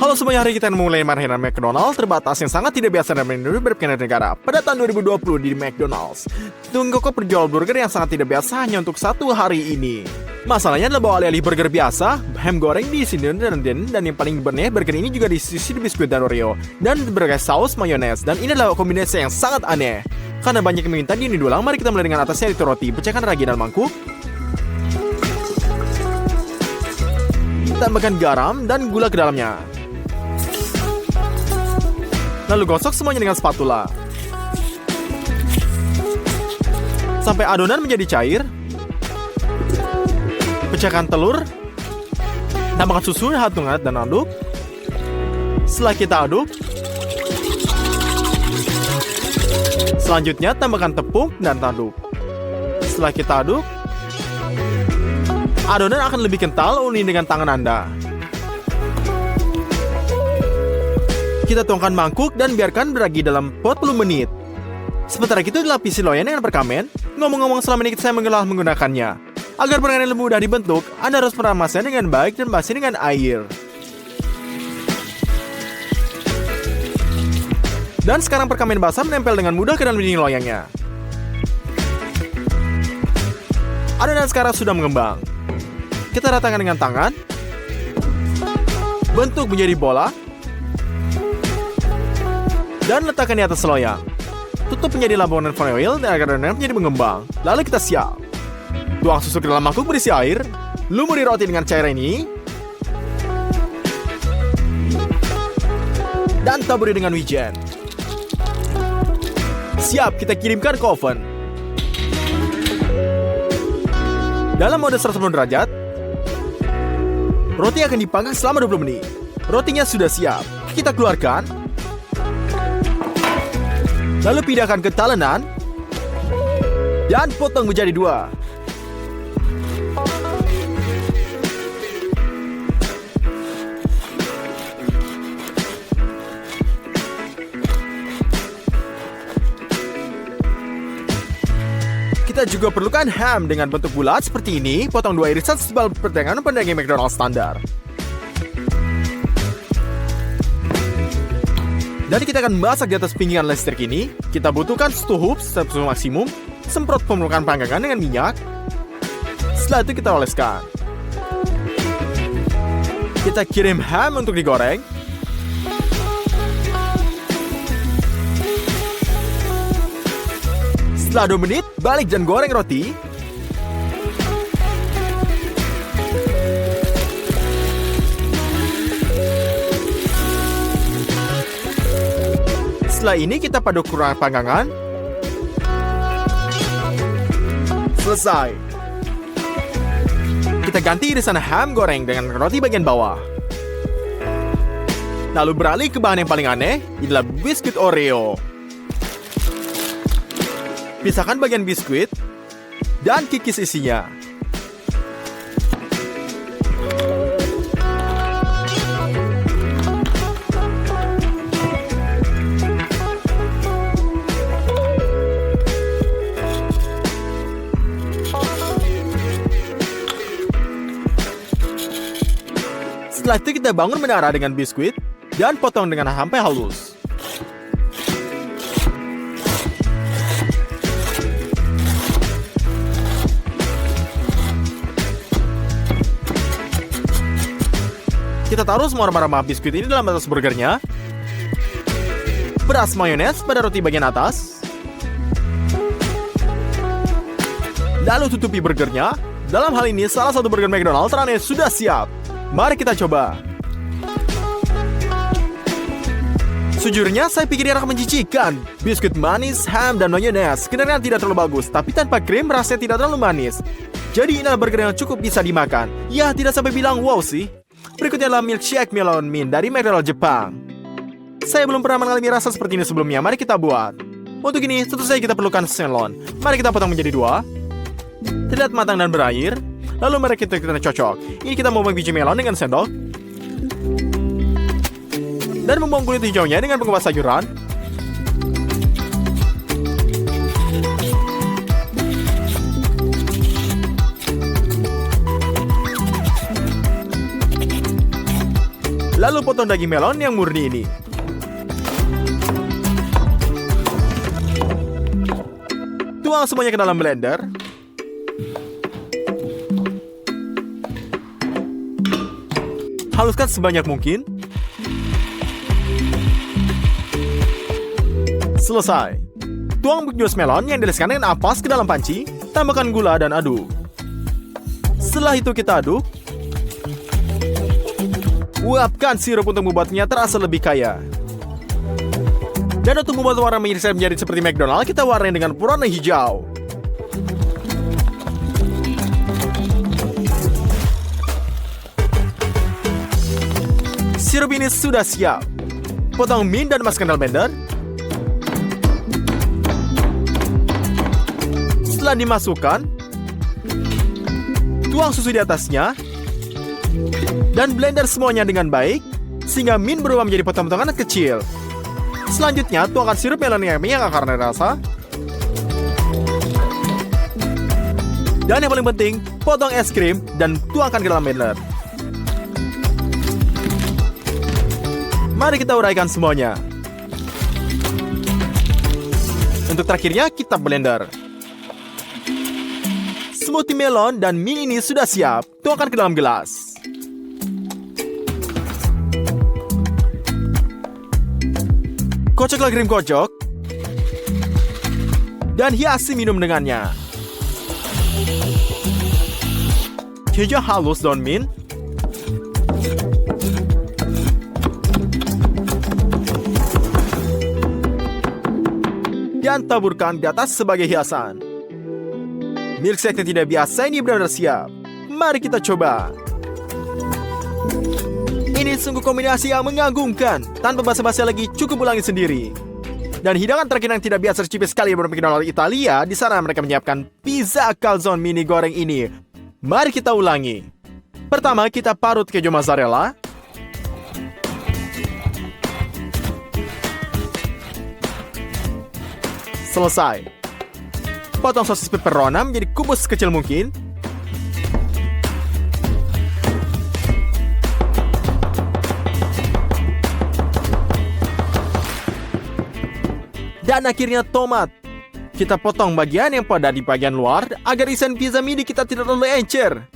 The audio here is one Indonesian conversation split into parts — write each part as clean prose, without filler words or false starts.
Halo semuanya, hari kita mulai mainan McDonald's terbatas yang sangat tidak biasa dan menu berpindah negara pada tahun 2020 di McDonald's. Tunggu kok penjual burger yang sangat tidak biasa hanya untuk satu hari ini. Masalahnya adalah bahwa alih-alih burger biasa, ham goreng diisi dan yang paling benih, burger ini juga diisi biskuit dan Oreo dan berbagai saus mayones, dan ini adalah kombinasi yang sangat aneh. Karena banyak yang meminta ini diulang, mari kita mulai dengan atasnya itu roti, pecahkan ragi dan mangkuk. Tambahkan garam dan gula ke dalamnya. Lalu gosok semuanya dengan spatula sampai adonan menjadi cair. Pecahkan telur, tambahkan susu hangat dan aduk. Setelah kita aduk, selanjutnya tambahkan tepung dan aduk. Setelah kita aduk, adonan akan lebih kental uni dengan tangan Anda. Kita tuangkan mangkuk dan biarkan beragi dalam 40 menit. Sementara itu dilapisi loyang dengan perkamen. Ngomong-ngomong, selama ini saya menggunakannya. Agar permen lebih mudah dibentuk, Anda harus meramasnya dengan baik dan basi dengan air. Dan sekarang perkamen basah menempel dengan mudah ke dalam dinding loyangnya. Adonan sekarang sudah mengembang. Kita ratakan dengan tangan. Bentuk menjadi bola. Dan letakkan di atas loyang. Tutup menjadi labuan foil dan agar adonan menjadi mengembang. Lalu kita siap. Tuang susu ke dalam mangkuk berisi air. Lumuri roti dengan cairan ini. Dan taburi dengan wijen. Siap, kita kirimkan ke oven. Dalam mode 180 derajat. Roti akan dipanggang selama 20 menit. Rotinya sudah siap. Kita keluarkan. Lalu pindahkan ke talenan dan potong menjadi 2. Kita juga perlukan ham dengan bentuk bulat seperti ini. Potong 2 irisan setebal pertengahan pendaging McDonald's standar. Dan kita akan masak di atas pinggiran listrik ini. Kita butuhkan suhu maksimum. Semprot permukaan panggangan dengan minyak. Setelah itu kita oleskan. Kita kirim ham untuk digoreng. Setelah 2 menit, balik dan goreng roti. Setelah ini kita paduk kurang panggangan. Selesai. Kita ganti irisan ham goreng dengan roti bagian bawah. Lalu beralih ke bahan yang paling aneh, adalah biskuit Oreo. Pisahkan bagian biskuit dan kikis isinya. Setelah itu kita bangun menara dengan biskuit dan potong dengan sampai halus. Kita taruh semua rempah-rempah biskuit ini dalam atas burgernya. Peras mayones pada roti bagian atas. Lalu tutupi burgernya. Dalam hal ini, salah satu burger McDonald's teraneh sudah siap. Mari kita coba. Sejujurnya, saya pikir dia akan menjijikan. Biskuit manis, ham, dan mayones kedengaran tidak terlalu bagus, tapi tanpa krim rasanya tidak terlalu manis. Jadi ini adalah burger yang cukup bisa dimakan. Ya, tidak sampai bilang wow sih. Berikutnya adalah milkshake melon mint dari McDonald's Jepang. Saya belum pernah mengalami rasa seperti ini sebelumnya. Mari kita buat. Untuk ini, tentu saja kita perlukan melon. Mari kita potong menjadi 2. Terlihat matang dan berair. Lalu mari kita cocok. Ini kita membuang biji melon dengan sendok. Dan membuang kulit hijaunya dengan pengupas sayuran. Lalu potong daging melon yang murni ini. Tuang semuanya ke dalam blender. Haluskan sebanyak mungkin. Selesai. Tuang jus melon yang dioleskan dengan ampas ke dalam panci. Tambahkan gula dan aduk. Setelah itu kita aduk. Uapkan sirup untuk membuatnya terasa lebih kaya. Dan untuk membuat warna mie menjadi seperti McDonald, kita warnai dengan pewarna hijau. Sirup ini sudah siap. Potong mie dan masukkan dalam blender. Setelah dimasukkan, tuang susu di atasnya. Dan blender semuanya dengan baik, sehingga mint berubah menjadi potong-potongan kecil. Selanjutnya, tuangkan sirup melon yang akarnya rasa. Dan yang paling penting, potong es krim dan tuangkan ke dalam blender. Mari kita uraikan semuanya. Untuk terakhirnya, kita blender. Smoothie melon dan mie ini sudah siap. Tuangkan ke dalam gelas. Kocoklah krim kocok. Dan hiasi minum dengannya. Keju halus daun mint. Dan taburkan di atas sebagai hiasan. Milkshake yang tidak biasa ini benar-benar siap. Mari kita coba. Ini sungguh kombinasi yang mengagumkan. Tanpa basa-basi lagi, cukup ulangi sendiri. Dan hidangan terakhir yang tidak biasa tercipta sekali beberapa McDonald Italia, di sana mereka menyiapkan pizza calzone mini goreng ini. Mari kita ulangi. Pertama, kita parut keju mozzarella. Selesai. Potong sosis pepperoni menjadi kubus sekecil mungkin. Dan akhirnya tomat. Kita potong bagian yang padat di bagian luar agar isian pizza mini kita tidak terlalu encer.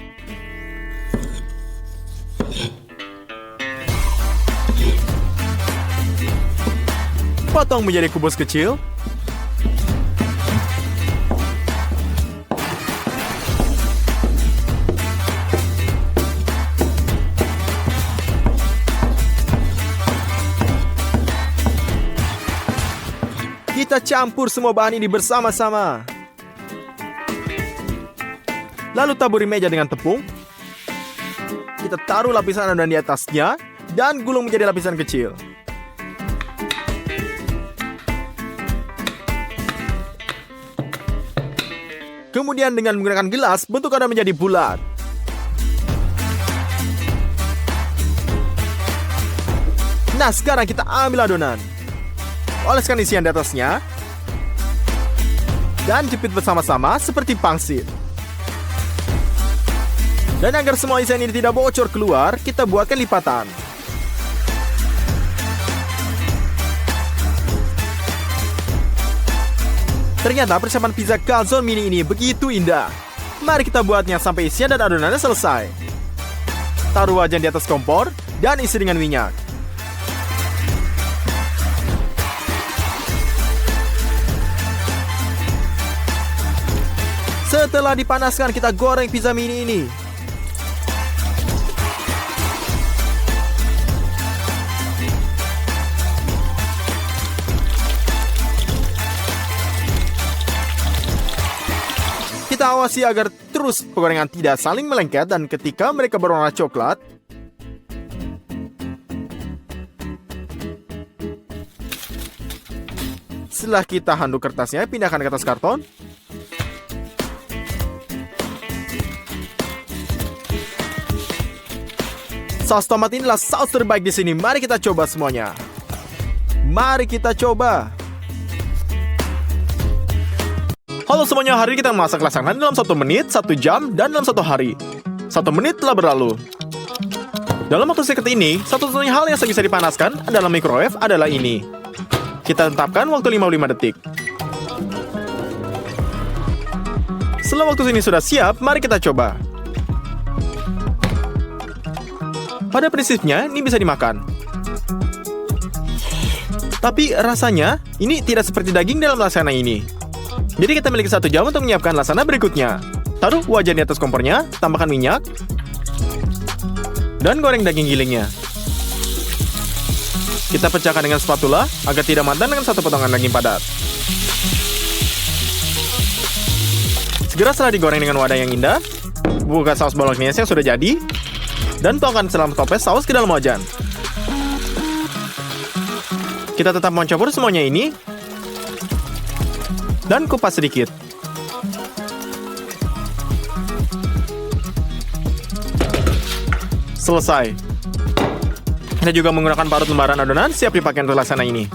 Potong menjadi kubus kecil. Kita campur semua bahan ini bersama-sama. Lalu taburi meja dengan tepung. Kita taruh lapisan adonan di atasnya dan gulung menjadi lapisan kecil. Kemudian dengan menggunakan gelas, bentuk adonan menjadi bulat. Nah, sekarang kita ambil adonan. Oleskan isian di atasnya. Dan jepit bersama-sama seperti pangsit. Dan agar semua isian ini tidak bocor keluar, kita buatkan lipatan. Ternyata persiapan pizza calzone mini ini begitu indah. Mari kita buatnya sampai isian dan adonannya selesai. Taruh wajan di atas kompor dan isi dengan minyak. Setelah dipanaskan, kita goreng pizza mini ini. Kita awasi agar terus penggorengan tidak saling melengket dan ketika mereka berwarna coklat, setelah kita handuk kertasnya, pindahkan ke atas karton. Saus tomat inilah saus terbaik di sini. Mari kita coba semuanya. Mari kita coba. Halo semuanya, hari ini kita memasak lasagne dalam 1 menit, 1 jam, dan dalam 1 hari. 1 menit telah berlalu. Dalam waktu singkat ini, satu-satunya hal yang bisa dipanaskan adalah microwave adalah ini. Kita tetapkan waktu 55 detik. Setelah waktu ini sudah siap, mari kita coba. Pada prinsipnya, ini bisa dimakan. Tapi rasanya, ini tidak seperti daging dalam lasana ini. Jadi kita memiliki 1 jam untuk menyiapkan lasana berikutnya. Taruh wajan di atas kompornya, tambahkan minyak, dan goreng daging gilingnya. Kita pecahkan dengan spatula agar tidak mantan dengan 1 potongan daging padat. Segera setelah digoreng dengan wadah yang indah, buka saus bolognese yang sudah jadi, dan tuangkan selama toples saus ke dalam wajan. Kita tetap mencampur semuanya ini, dan kupas sedikit. Selesai. Kita juga menggunakan parut lembaran adonan siap dipakai untuk lasana ini.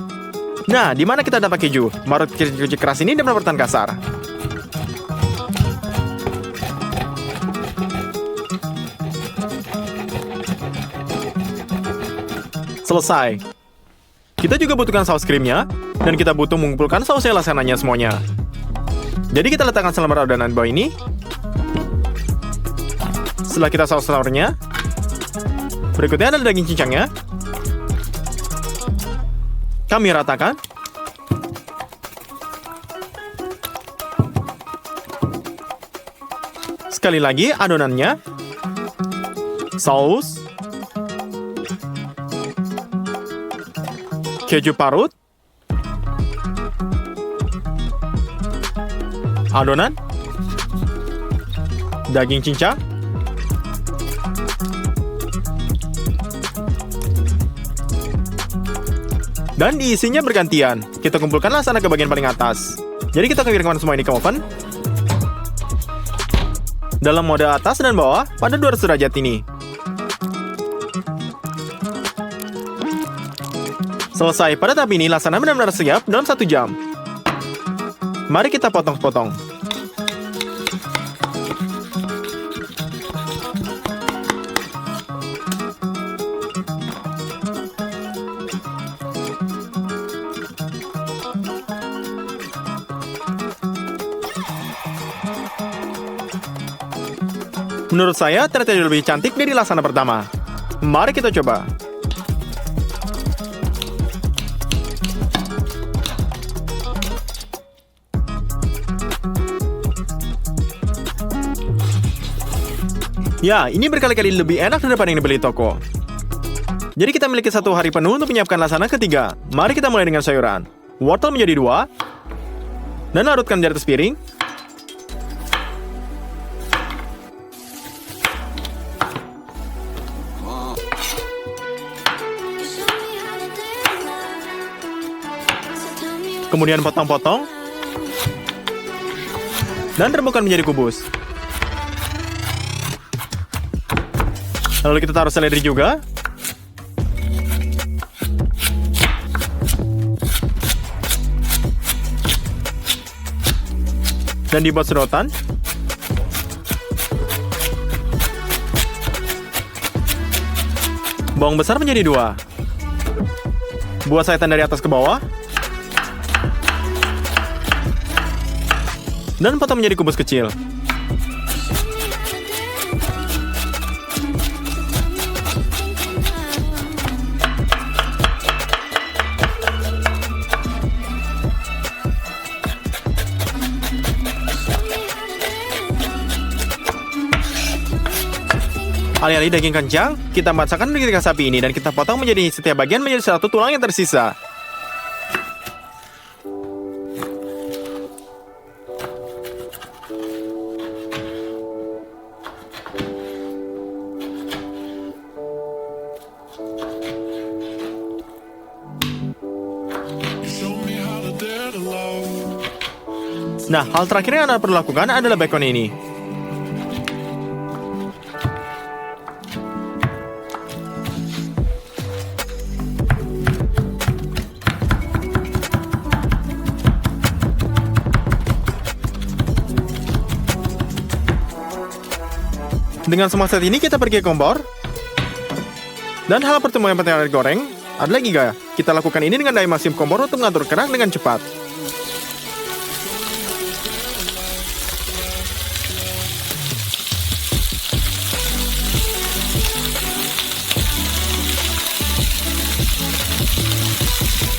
Nah, di mana kita dapat keju? Parut keju keras ini dapat bertahan kasar. Selesai. Kita juga butuhkan saus krimnya, dan kita butuh mengumpulkan sausnya lasananya semuanya. Jadi kita letakkan selembar adonan bawah ini. Setelah kita saus telurnya, berikutnya adalah daging cincangnya. Kami ratakan. Sekali lagi adonannya. Saus. Keju parut. Adonan. Daging cincang. Dan diisinya bergantian. Kita kumpulkan lasana ke bagian paling atas. Jadi kita kirimkan semua ini ke oven. Dalam mode atas dan bawah pada 200 derajat ini. Selesai, pada tahap ini lasana benar-benar siap dalam 1 jam. Mari kita potong-potong. Menurut saya, ternyata lebih cantik dari lasana pertama. Mari kita coba. Ya, ini berkali-kali lebih enak daripada yang dibeli toko. Jadi kita memiliki 1 hari penuh untuk menyiapkan lasana ketiga. Mari kita mulai dengan sayuran. Wortel menjadi 2. Dan larutkan di atas piring. Kemudian potong-potong. Dan rebukan menjadi kubus. Lalu kita taruh seledri juga. Dan dibuat sedotan. Bawang besar menjadi 2. Buat sayatan dari atas ke bawah. Dan potong menjadi kubus kecil. Alih-alih daging kencang, kita masakan daging sapi ini dan kita potong menjadi setiap bagian menjadi 1 tulang yang tersisa. Nah, hal terakhir yang Anda perlu lakukan adalah bacon ini. Dengan semua set ini kita pergi ke kompor. Dan hal pertama yang penting dari goreng adalah giga. Kita lakukan ini dengan daya maksimum kompor untuk mengatur kerak dengan cepat.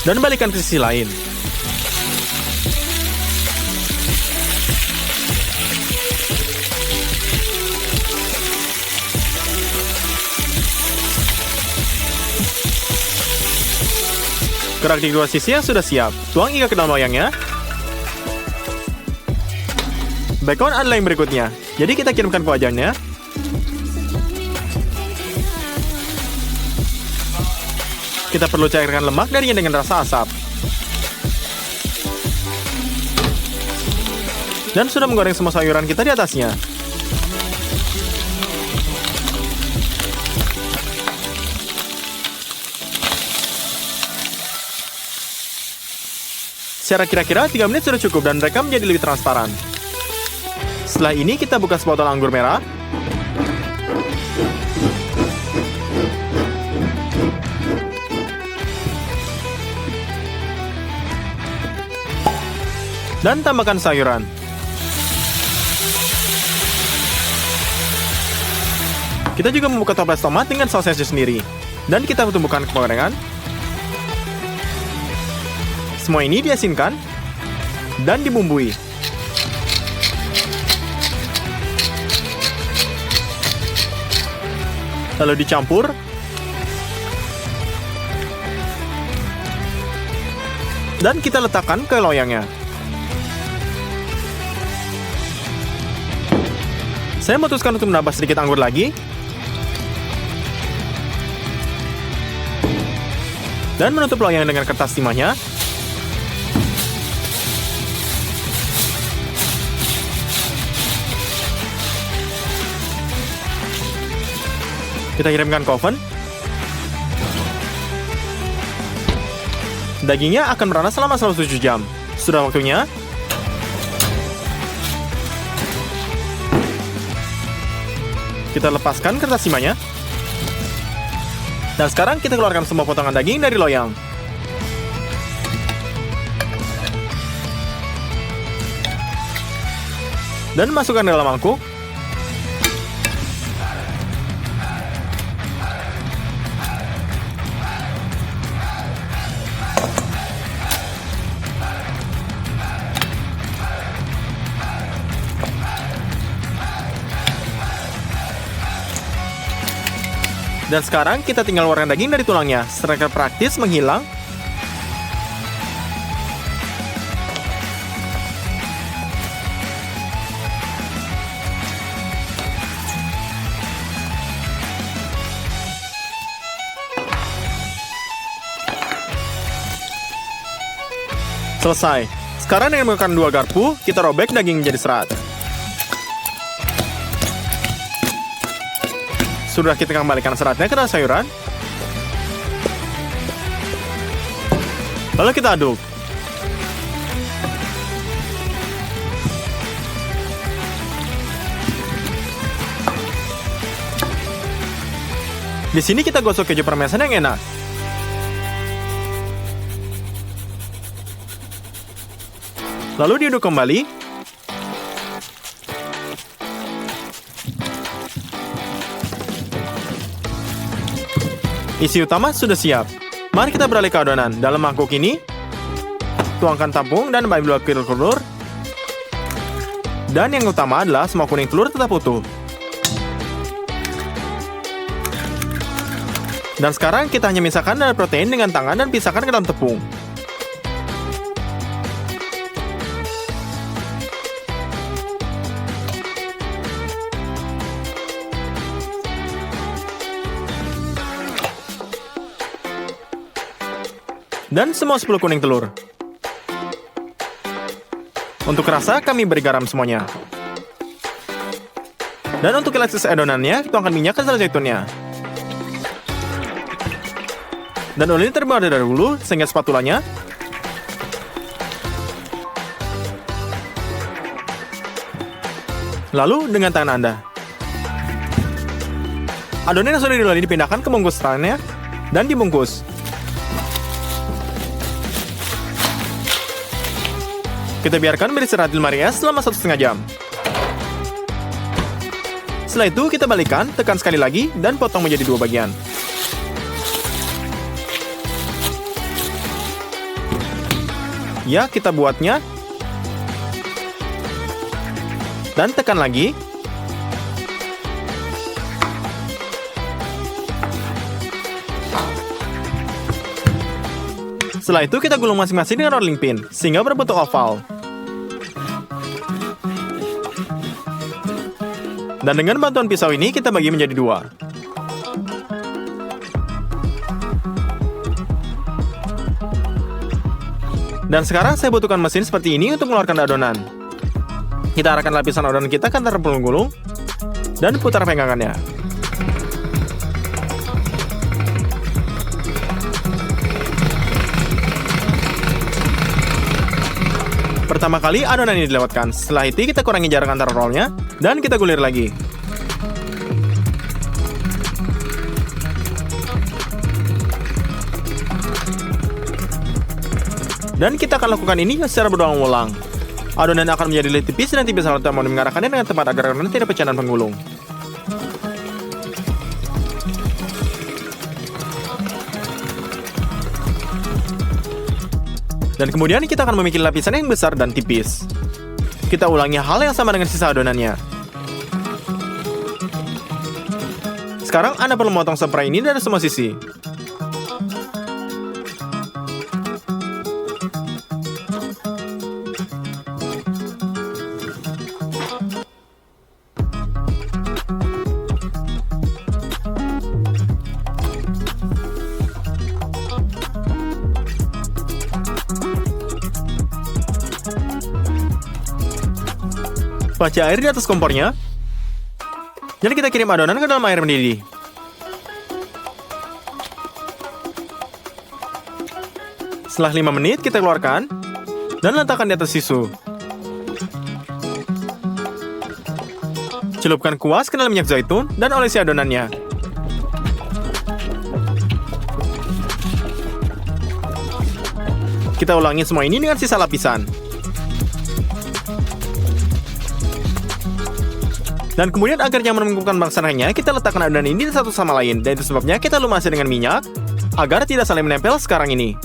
Dan balikan ke sisi lain. Kerak di dua sisi yang sudah siap. Tuang iga ke dalam loyangnya. Bacon adalah yang berikutnya. Jadi kita kirimkan ke wajannya. Kita perlu cairkan lemak darinya dengan rasa asap. Dan sudah menggoreng semua sayuran kita di atasnya. Secara kira-kira 3 menit sudah cukup dan mereka menjadi lebih transparan. Setelah ini kita buka sebotol anggur merah. Dan tambahkan sayuran. Kita juga membuka toples tomat dengan sausnya sendiri. Dan kita tumbuhkan ke penggorengan. Semua ini diasinkan dan dibumbui. Lalu dicampur. Dan kita letakkan ke loyangnya. Saya memutuskan untuk menambah sedikit anggur lagi. Dan menutup loyang dengan kertas timahnya. Kita kirimkan ke oven. Dagingnya akan beranas selama 107 jam. Sudah waktunya. Kita lepaskan kertas timahnya. Dan sekarang kita keluarkan semua potongan daging dari loyang. Dan masukkan ke dalam mangkuk. Dan sekarang kita tinggal keluarkan daging dari tulangnya. Secara praktis menghilang. Selesai. Sekarang dengan menggunakan 2 garpu, kita robek daging menjadi serat. Sudah kita kembalikan seratnya ke dalam sayuran. Lalu kita aduk. Di sini kita gosok keju parmesan yang enak. Lalu diaduk kembali. Isi utama sudah siap. Mari kita beralih ke adonan. Dalam mangkuk ini, tuangkan tampung dan ambil 2 kilo telur. Dan yang utama adalah semua kuning telur tetap utuh. Dan sekarang kita hanya misahkan dari protein dengan tangan dan pisahkan ke dalam tepung. Dan semua 10 kuning telur. Untuk rasa, kami beri garam semuanya. Dan untuk elastis adonannya, tuangkan minyak ke dalam zaitunnya. Dan oleh ini terbuat dari dahulu, sehingga spatulanya. Lalu dengan tangan Anda. Adonan yang sudah dilali dipindahkan ke bungkusannya dan dibungkus. Kita biarkan beristirahat di lemari es selama 1,5 jam. Setelah itu kita balikan, tekan sekali lagi, dan potong menjadi 2 bagian. Ya, kita buatnya. Dan tekan lagi. Setelah itu kita gulung masing-masing dengan rolling pin, sehingga berbentuk oval. Dan dengan bantuan pisau ini kita bagi menjadi 2. Dan sekarang saya butuhkan mesin seperti ini untuk mengeluarkan adonan. Kita arahkan lapisan adonan kita ke antara gulung-gulung dan putar pegangannya. Pertama kali adonan ini dilewatkan, setelah itu kita kurangi jarak antara rollnya dan kita gulir lagi. Dan kita akan lakukan ini secara berulang-ulang. Adonan akan menjadi lebih tipis dan tipis saat mau mengarahkannya dengan tepat agar adonan tidak pecah dan penggulung. Dan kemudian kita akan memiliki lapisan yang besar dan tipis. Kita ulangi hal yang sama dengan sisa adonannya. Sekarang Anda perlu memotong spray ini dari semua sisi. Paci air di atas kompornya. Jadi kita kirim adonan ke dalam air mendidih. Setelah 5 menit kita keluarkan dan letakkan di atas tisu. Celupkan kuas ke dalam minyak zaitun dan olesi adonannya. Kita ulangi semua ini dengan sisa lapisan. Dan kemudian agar nyaman mengumpulkan pelaksananya, kita letakkan adonan ini satu sama lain. Dan itu sebabnya kita lumasi dengan minyak, agar tidak saling menempel sekarang ini.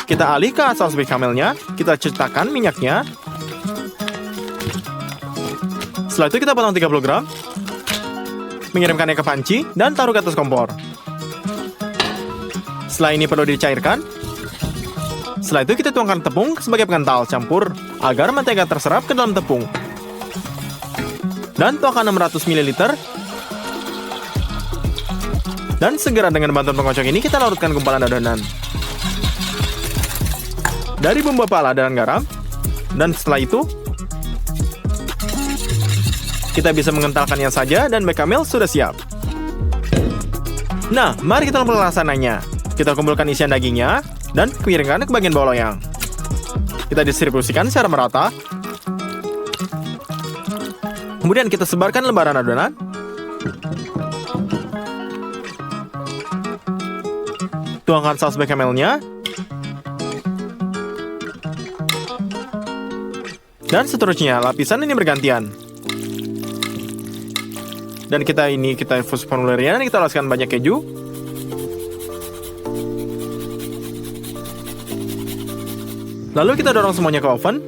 Kita alih ke saus becamelnya, kita cetakkan minyaknya. Setelah itu kita potong 30 gram, mengirimkannya ke panci, dan taruh ke atas kompor. Setelah ini perlu dicairkan. Setelah itu kita tuangkan tepung sebagai pengental campur agar mentega terserap ke dalam tepung. Dan tuangkan 600 ml. Dan segera dengan bantuan pengocok ini kita larutkan gumpalan adonan. Dari bumbu pala dan garam. Dan setelah itu kita bisa mengentalkannya saja dan bechamel sudah siap. Nah, mari kita melaksanakannya. Kita kumpulkan isian dagingnya dan piringkan ke bagian bawah loyang. Kita distribusikan secara merata. Kemudian kita sebarkan lembaran adonan. Tuangkan saus becamelnya. Dan seterusnya, lapisan ini bergantian. Dan kita infus formulirnya dan kita oleskan banyak keju. Lalu kita dorong semuanya ke oven.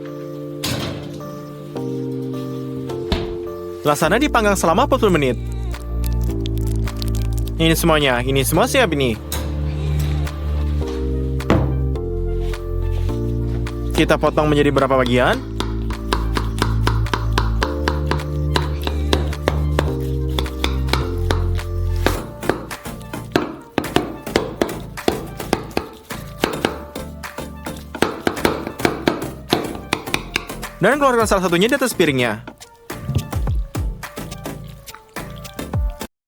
Lasana dipanggang selama 40 menit. Ini semua siap ini. Kita potong menjadi beberapa bagian. Dan keluarkan salah satunya di atas piringnya.